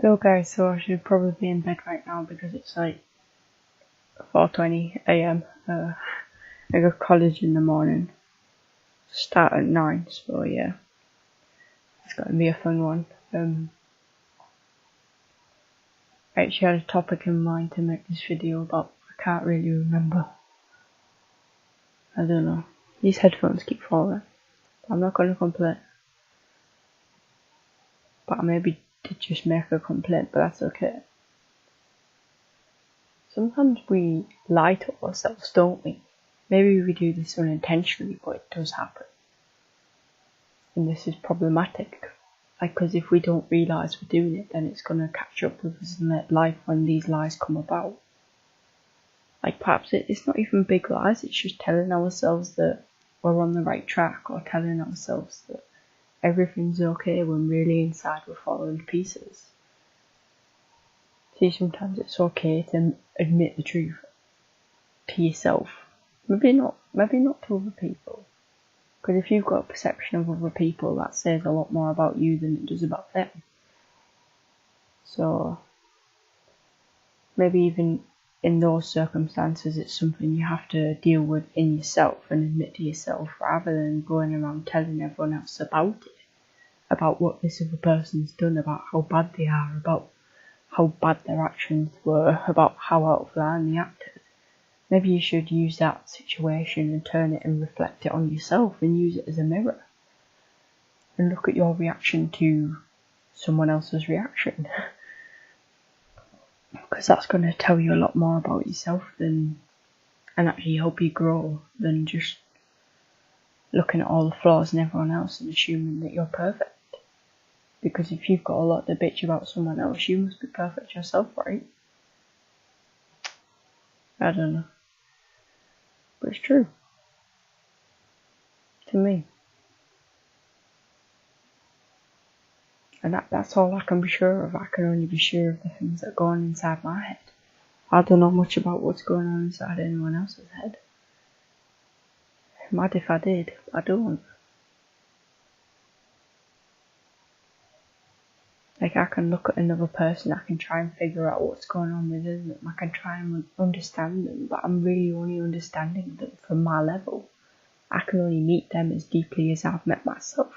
Hello guys, so I should probably be in bed right now because it's like 4:20 AM. I got college in the morning. Start at 9, so yeah. It's gonna be a fun one. I actually had a topic in mind to make this video about, I can't really remember. I don't know. These headphones keep falling. I'm not gonna complain. But I maybe did just make a complaint, but that's okay. Sometimes we lie to ourselves, don't we? Maybe we do this unintentionally, but it does happen. And this is problematic. Because if we don't realise we're doing it, then it's going to catch up with us in life when these lies come about. Perhaps it's not even big lies, it's just telling ourselves that we're on the right track, or telling ourselves that everything's okay when really inside we're falling to pieces. See, sometimes it's okay to admit the truth to yourself. Maybe not to other people. Because if you've got a perception of other people, that says a lot more about you than it does about them. So, maybe even in those circumstances, it's something you have to deal with in yourself and admit to yourself, rather than going around telling everyone else about it. About what this other person's done, about how bad they are, about how bad their actions were, about how out of line they acted. Maybe you should use that situation and turn it and reflect it on yourself and use it as a mirror. And look at your reaction to someone else's reaction. Because that's going to tell you a lot more about yourself and actually help you grow than just looking at all the flaws in everyone else and assuming that you're perfect. Because if you've got a lot to bitch about someone else, you must be perfect yourself, right? I don't know. But it's true. To me. And that's all I can be sure of. I can only be sure of the things that go on inside my head. I don't know much about what's going on inside anyone else's head. Mad if I did. I don't. I can look at another person, I can try and figure out what's going on with them, I can try and understand them, but I'm really only understanding them from my level. I can only meet them as deeply as I've met myself.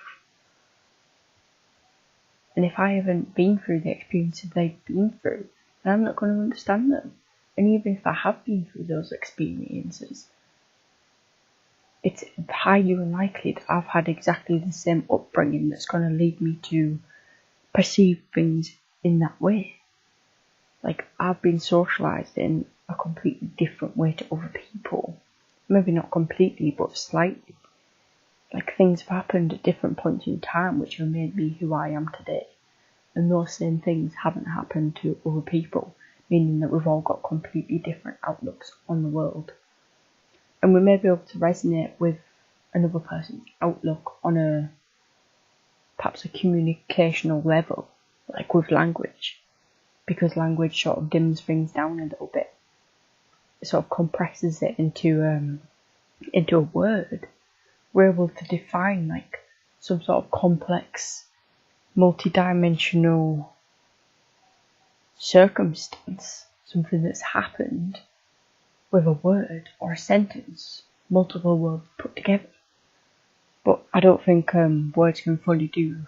And if I haven't been through the experiences they've been through, then I'm not going to understand them. And even if I have been through those experiences, it's highly unlikely that I've had exactly the same upbringing that's going to lead me to perceive things in that way. I've been socialised in a completely different way to other people. Maybe not completely, but slightly. Things have happened at different points in time which have made me who I am today. And those same things haven't happened to other people, meaning that we've all got completely different outlooks on the world. And we may be able to resonate with another person's outlook on perhaps a communicational level, like with language, because language sort of dims things down a little bit. It sort of compresses it into a word. We're able to define some sort of complex, multi-dimensional circumstance, something that's happened with a word or a sentence, multiple words put together. But I don't think words can fully do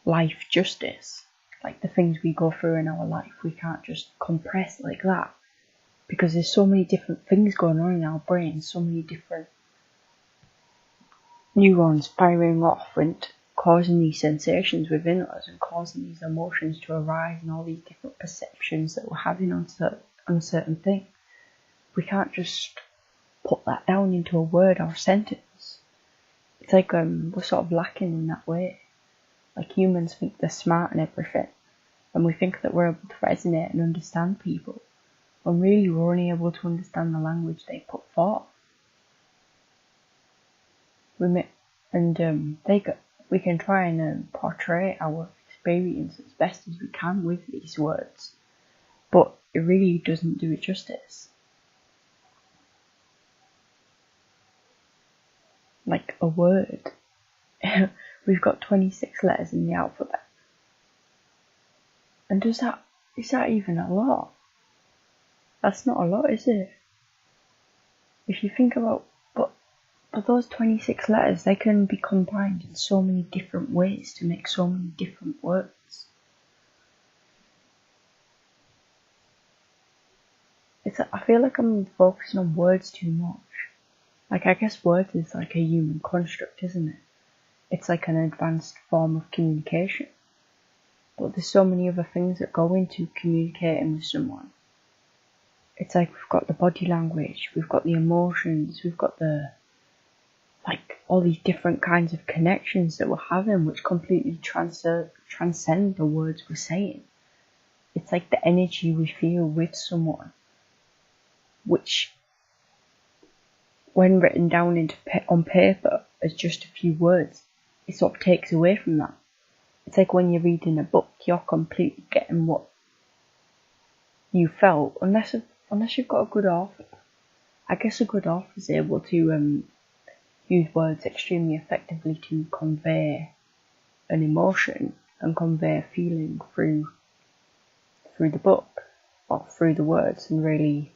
life justice. The things we go through in our life, we can't just compress like that. Because there's so many different things going on in our brain, so many different neurons firing off and causing these sensations within us and causing these emotions to arise and all these different perceptions that we're having on a certain thing. We can't just put that down into a word or a sentence. It's we're sort of lacking in that way. Humans think they're smart and everything, and we think that we're able to resonate and understand people, when really we're only able to understand the language they put forth. We can try and portray our experience as best as we can with these words, but it really doesn't do it justice. A word. We've got 26 letters in the alphabet. And is that even a lot? That's not a lot, is it? If you think about, but those 26 letters, they can be combined in so many different ways to make so many different words. I feel like I'm focusing on words too much. Like, I guess words is like a human construct, isn't it? It's like an advanced form of communication. But there's so many other things that go into communicating with someone. It's like we've got the body language, we've got the emotions, we've got all these different kinds of connections that we're having, which completely transcend the words we're saying. It's like the energy we feel with someone, which, when written down on paper as just a few words, it sort of takes away from that. It's like when you're reading a book, you're completely getting what you felt, unless you've got a good author. I guess a good author is able to use words extremely effectively to convey an emotion and convey a feeling through the book or through the words, and really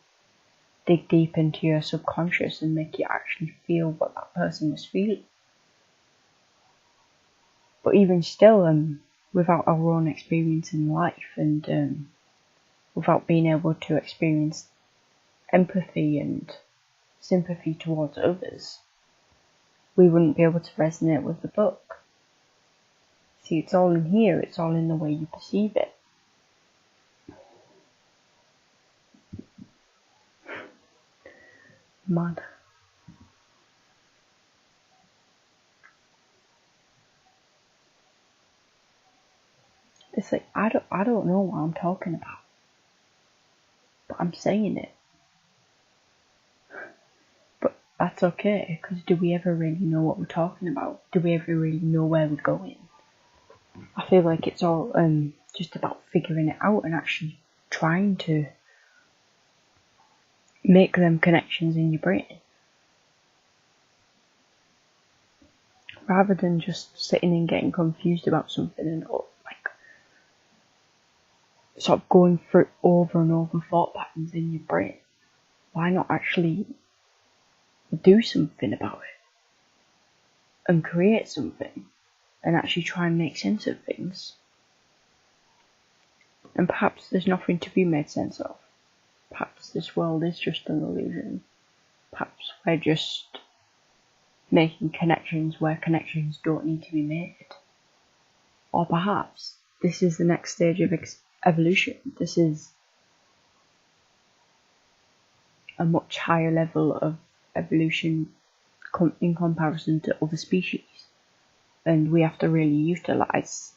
dig deep into your subconscious and make you actually feel what that person was feeling. But even still, without our own experience in life, and without being able to experience empathy and sympathy towards others, we wouldn't be able to resonate with the book. See, it's all in here, it's all in the way you perceive it. Mad. It's like, I don't know what I'm talking about, but I'm saying it. But that's okay, because do we ever really know what we're talking about? Do we ever really know where we're going? I feel like it's all just about figuring it out and actually trying to make them connections in your brain, rather than just sitting and getting confused about something and sort of going through over and over thought patterns in your brain. Why not actually do something about it and create something and actually try and make sense of things? And perhaps there's nothing to be made sense of. Perhaps this world is just an illusion. Perhaps we're just making connections where connections don't need to be made. Or perhaps this is the next stage of evolution. This is a much higher level of evolution in comparison to other species. And we have to really utilise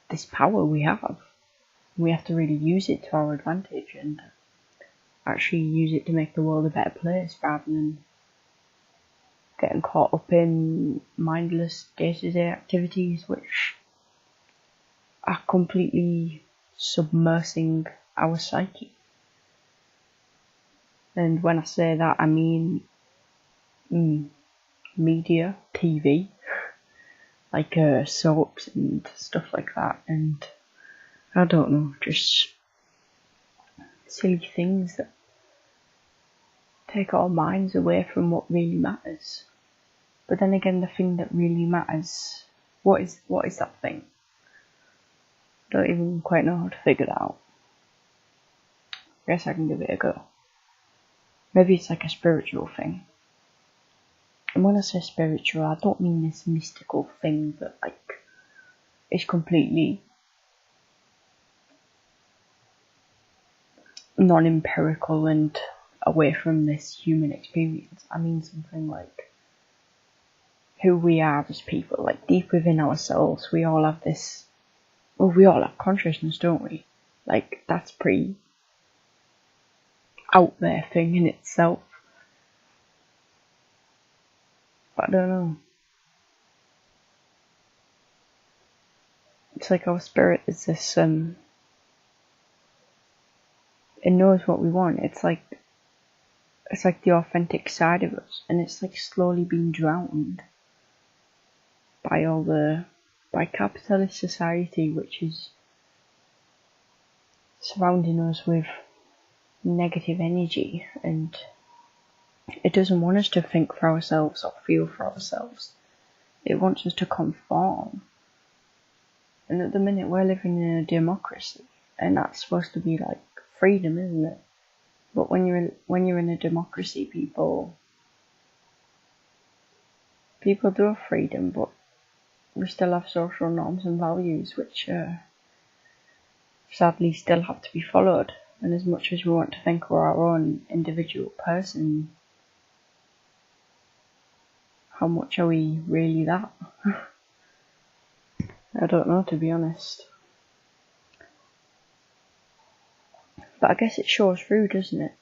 this power we have. We have to really use it to our advantage and actually use it to make the world a better place, rather than getting caught up in mindless day-to-day activities which are completely submersing our psyche. And when I say that, I mean media, TV, like soaps and stuff like that, and I don't know, just silly things that take our minds away from what really matters. But then again, the thing that really matters, what is that thing? I don't even quite know how to figure that out. I guess I can give it a go. Maybe it's like a spiritual thing. And when I say spiritual, I don't mean this mystical thing that is completely non-empirical and away from this human experience. I mean something like who we are as people, like deep within ourselves. We all have we all have consciousness, don't we? Like, that's pretty out there thing in itself. But I don't know. It's like our spirit is this, it knows what we want. It's like the authentic side of us, and it's like slowly being drowned by capitalist society, which is surrounding us with negative energy, and it doesn't want us to think for ourselves or feel for ourselves. It wants us to conform. And at the minute we're living in a democracy, and that's supposed to be like freedom, isn't it? But when you're in a democracy, people do have freedom, but we still have social norms and values which sadly still have to be followed. And as much as we want to think we're our own individual person, how much are we really that? I don't know, to be honest. But I guess it shows through, doesn't it?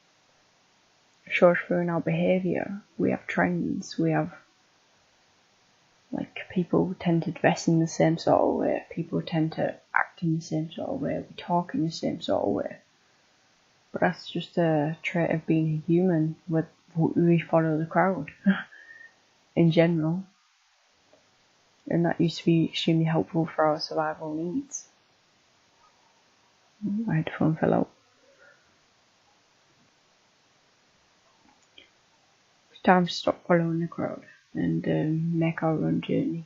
It shows through in our behaviour. We have trends, we have, like, people tend to dress in the same sort of way, people tend to act in the same sort of way, we talk in the same sort of way. But that's just a trait of being a human, we follow the crowd, in general. And that used to be extremely helpful for our survival needs. My headphone fell out. It's time to stop following the crowd and make our own journey.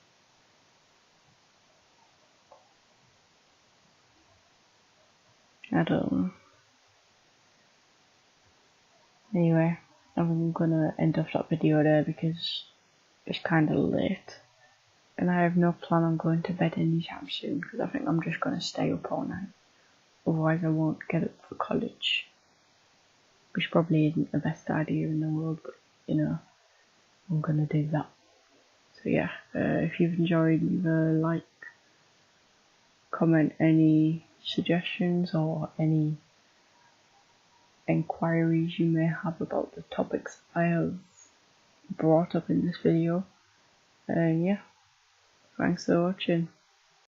I don't know. Anyway, I'm gonna end off that video there because it's kinda late. And I have no plan on going to bed anytime soon because I think I'm just gonna stay up all night. Otherwise I won't get up for college. Which probably isn't the best idea in the world, but you know, I'm gonna do that. So yeah, if you've enjoyed, leave a like, comment any suggestions or any inquiries you may have about the topics I have brought up in this video. And yeah, thanks for watching.